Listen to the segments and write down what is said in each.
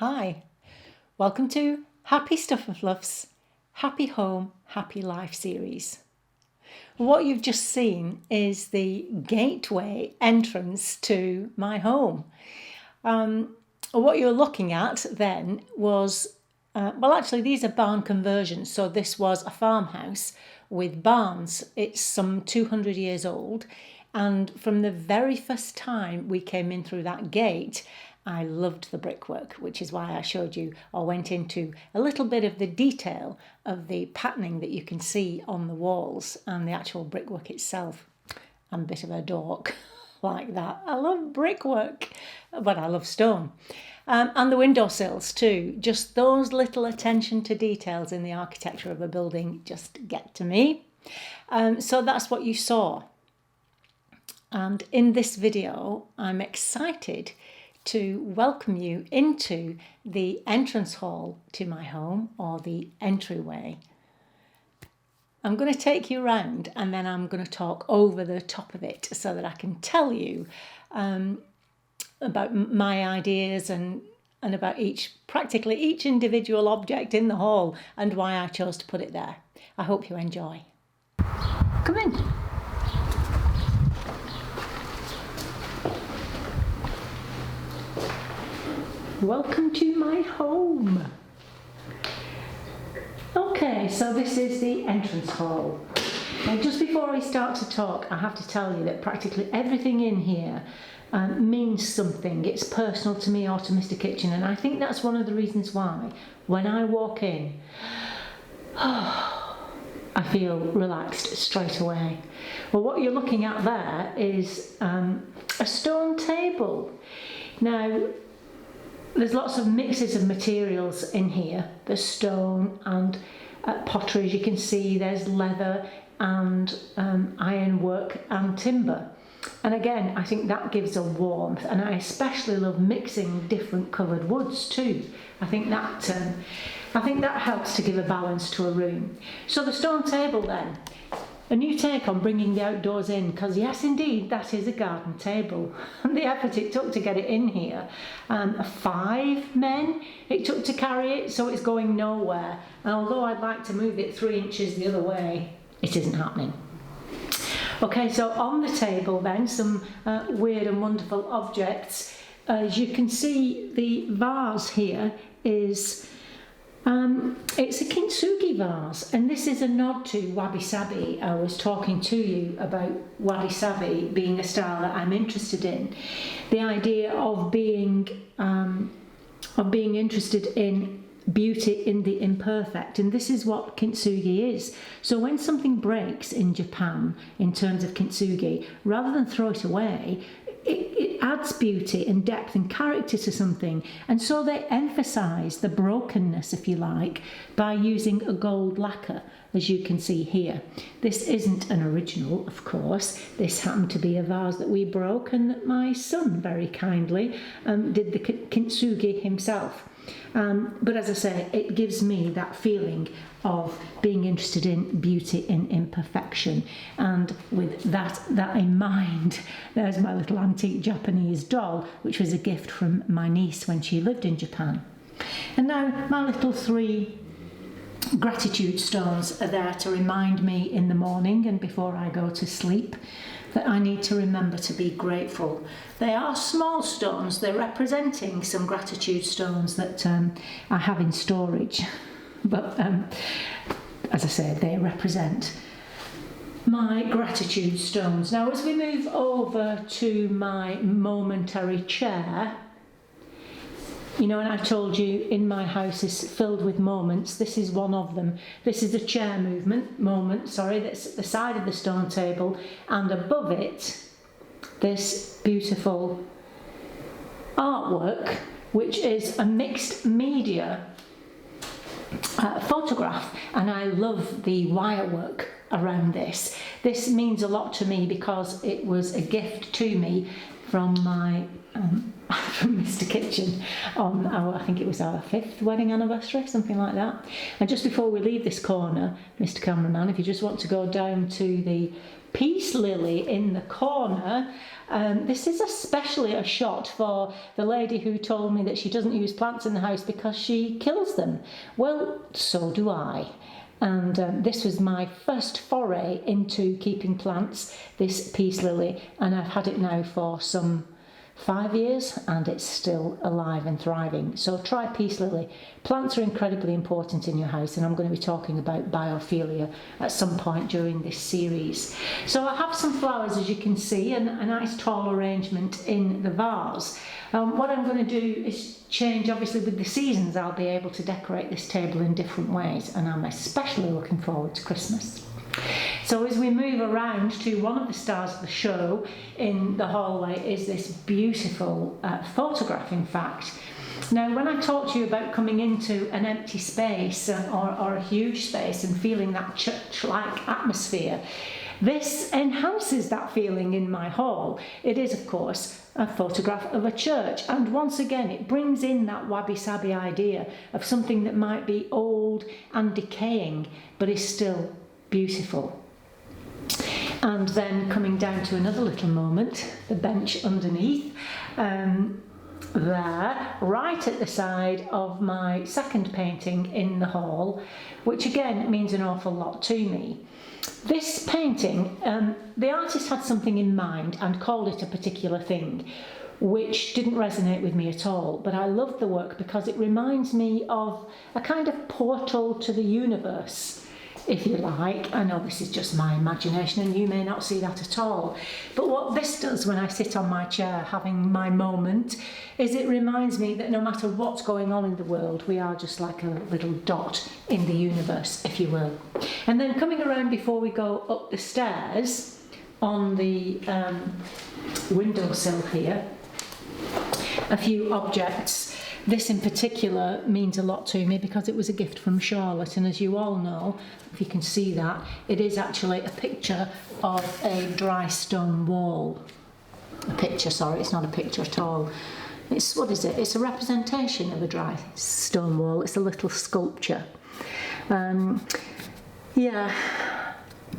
Hi, welcome to Happy Stuff and Fluff's Happy Home, Happy Life series. What you've just seen is the gateway entrance to my home. What you're looking at then was, actually these are barn conversions. So this was a farmhouse with barns. It's some 200 years old. And from the very first time we came in through that gate, I loved the brickwork, which is why I showed you or went into a little bit of the detail of the patterning that you can see on the walls and the actual brickwork itself. I'm a bit of a dork like that. I love brickwork, but I love stone. And the windowsills too. Just those little attention to details in the architecture of a building just get to me. So that's what you saw. And in this video, I'm excited to welcome you into the entrance hall to my home, or the entryway. I'm going to take you around and then I'm going to talk over the top of it so that I can tell you about my ideas and about practically each individual object in the hall and why I chose to put it there. I hope you enjoy. Come in. Welcome to my home. Okay, so this is the entrance hall. Now, just before I start to talk, I have to tell you that practically everything in here means something. It's personal to me or to Mr. Kitchen, and I think that's one of the reasons why when I walk in, I feel relaxed straight away. Well, what you're looking at there is a stone table. Now, there's lots of mixes of materials in here. There's stone and pottery, as you can see. There's leather and ironwork and timber. And again, I think that gives a warmth. And I especially love mixing different coloured woods too. I think that helps to give a balance to a room. So the stone table then. A new take on bringing the outdoors in, because yes indeed that is a garden table, and the effort it took to get it in here, 5 men it took to carry it, so it's going nowhere, and although I'd like to move it 3 inches the other way, it isn't happening. Okay, so on the table then some weird and wonderful objects. As you can see, the vase here is it's a Kintsugi vase, and this is a nod to wabi sabi. I was talking to you about wabi sabi being a style that I'm interested in. The idea of being interested in beauty in the imperfect, and this is what Kintsugi is. So when something breaks in Japan in terms of Kintsugi, rather than throw it away, it adds beauty and depth and character to something, and so they emphasise the brokenness, if you like, by using a gold lacquer, as you can see here. This isn't an original, of course. This happened to be a vase that we broke and that my son very kindly did the Kintsugi himself. But as I say, it gives me that feeling of being interested in beauty in imperfection, and with that in mind, there's my little antique Japanese doll, which was a gift from my niece when she lived in Japan. And now my little 3 gratitude stones are there to remind me in the morning and before I go to sleep that I need to remember to be grateful. They are small stones, they're representing some gratitude stones that I have in storage. But as I said, they represent my gratitude stones. Now, as we move over to my momentary chair, you know, and I told you in my house is filled with moments. This is one of them. This is a chair moment, that's at the side of the stone table, and above it, this beautiful artwork, which is a mixed media photograph, and I love the wire work around this. This means a lot to me because it was a gift to me from my from Mr. Kitchen on I think it was our 5th wedding anniversary, something like that. And just before we leave this corner, Mr. Cameraman, if you just want to go down to the peace lily in the corner, this is especially a shot for the lady who told me that she doesn't use plants in the house because she kills them. Well, so do I. And this was my first foray into keeping plants, this peace lily, and I've had it now for some 5 years and it's still alive and thriving. So try peace lily. Plants are incredibly important in your house, and I'm going to be talking about biophilia at some point during this series. So I have some flowers, as you can see, and a nice tall arrangement in the vase. What I'm going to do is change, obviously with the seasons I'll be able to decorate this table in different ways, and I'm especially looking forward to Christmas. So as we move around to one of the stars of the show in the hallway is this beautiful photograph, in fact. Now, when I talked to you about coming into an empty space or a huge space and feeling that church-like atmosphere, this enhances that feeling in my hall. It is, of course, a photograph of a church, and once again it brings in that wabi-sabi idea of something that might be old and decaying but is still beautiful. And then coming down to another little moment, the bench underneath, there, right at the side of my second painting in the hall, which again means an awful lot to me. This painting, the artist had something in mind and called it a particular thing, which didn't resonate with me at all, but I love the work because it reminds me of a kind of portal to the universe, if you like. I know this is just my imagination and you may not see that at all, but what this does when I sit on my chair having my moment is it reminds me that no matter what's going on in the world, we are just like a little dot in the universe, if you will. And then coming around before we go up the stairs on the windowsill here, a few objects. This in particular means a lot to me because it was a gift from Charlotte, and as you all know, if you can see that, it is actually a picture of a dry stone wall. A picture, sorry, it's not a picture at all. It's, what is it? It's a representation of a dry stone wall. It's a little sculpture. Yeah,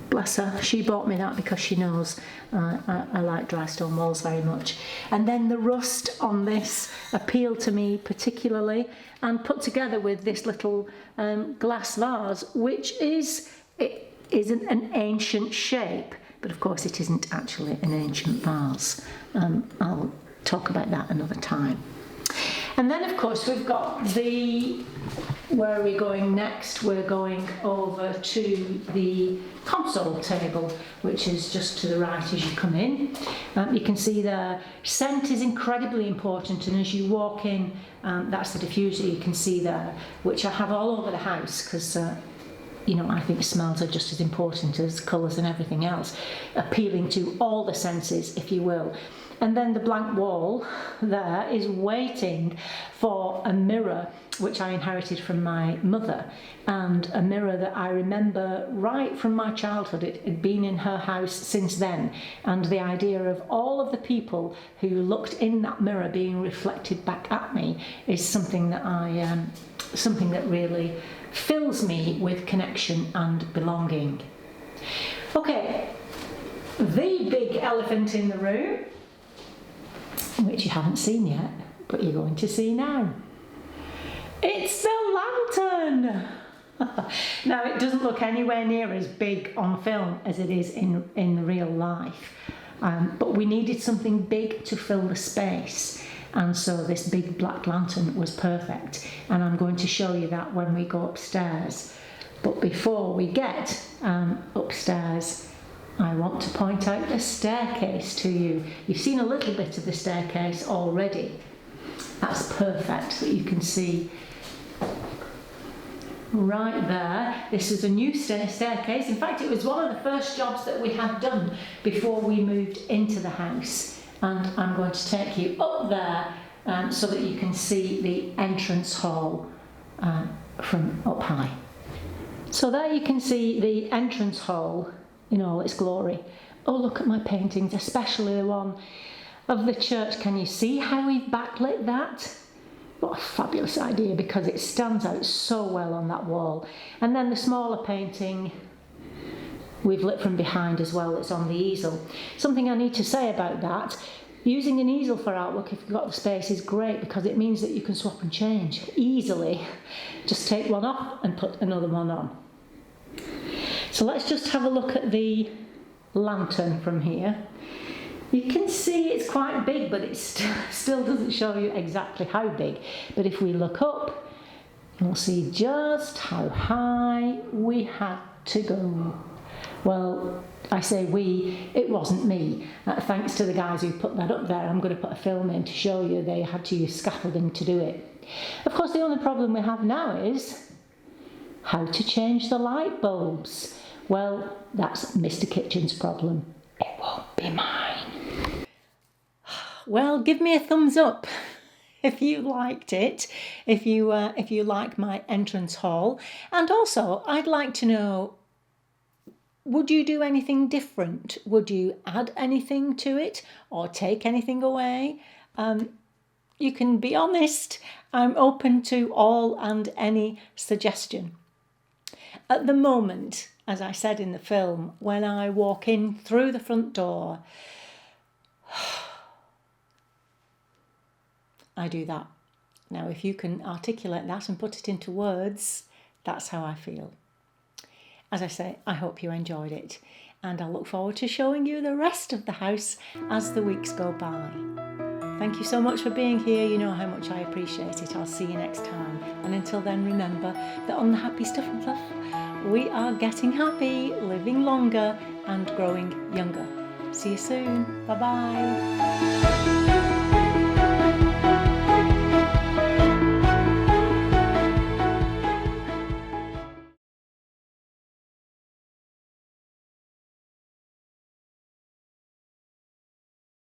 bless her. She bought me that because she knows I like dry stone walls very much. And then the rust on this appealed to me particularly, and put together with this little glass vase, which is an ancient shape, but of course it isn't actually an ancient vase. I'll talk about that another time. And then of course we've got where are we going next? We're going over to the console table, which is just to the right as you come in. You can see the scent is incredibly important, and as you walk in, that's the diffuser you can see there, which I have all over the house because you know, I think smells are just as important as colours and everything else, appealing to all the senses, if you will. And then the blank wall there is waiting for a mirror which I inherited from my mother, and a mirror that I remember right from my childhood. It had been in her house since then, and the idea of all of the people who looked in that mirror being reflected back at me is something that something that really fills me with connection and belonging. Okay, the big elephant in the room, which you haven't seen yet, but you're going to see now. It's the lantern! Now, it doesn't look anywhere near as big on film as it is in real life, but we needed something big to fill the space, and so this big black lantern was perfect, and I'm going to show you that when we go upstairs. But before we get upstairs, I want to point out the staircase to you. You've seen a little bit of the staircase already. That's perfect, so you can see right there. This is a new staircase. In fact, it was one of the first jobs that we had done before we moved into the house. And I'm going to take you up there so that you can see the entrance hall from up high. So there you can see the entrance hall in all its glory. Oh, look at my paintings, especially the one of the church. Can you see how we've backlit that? What a fabulous idea, because it stands out so well on that wall. And then the smaller painting we've lit from behind as well. It's on the easel. Something I need to say about that: using an easel for artwork, if you've got the space, is great because it means that you can swap and change easily. Just take one off and put another one on. So let's just have a look at the lantern from here. You can see it's quite big, but it still doesn't show you exactly how big. But if we look up, you'll see just how high we had to go. Well, I say we, it wasn't me. Thanks to the guys who put that up there. I'm going to put a film in to show you they had to use scaffolding to do it. Of course, the only problem we have now is how to change the light bulbs. Well, that's Mr. Kitchen's problem. It won't be mine. Well, give me a thumbs up if you liked it, if you like my entrance hall. And also, I'd like to know, would you do anything different? Would you add anything to it or take anything away? You can be honest. I'm open to all and any suggestion. At the moment, as I said in the film, when I walk in through the front door, I do that. Now, if you can articulate that and put it into words, that's how I feel. As I say, I hope you enjoyed it, and I look forward to showing you the rest of the house as the weeks go by. Thank you so much for being here. You know how much I appreciate it. I'll see you next time. And until then, remember that on the Happy Stuff and Fluff, we are getting happy, living longer, and growing younger. See you soon. Bye-bye.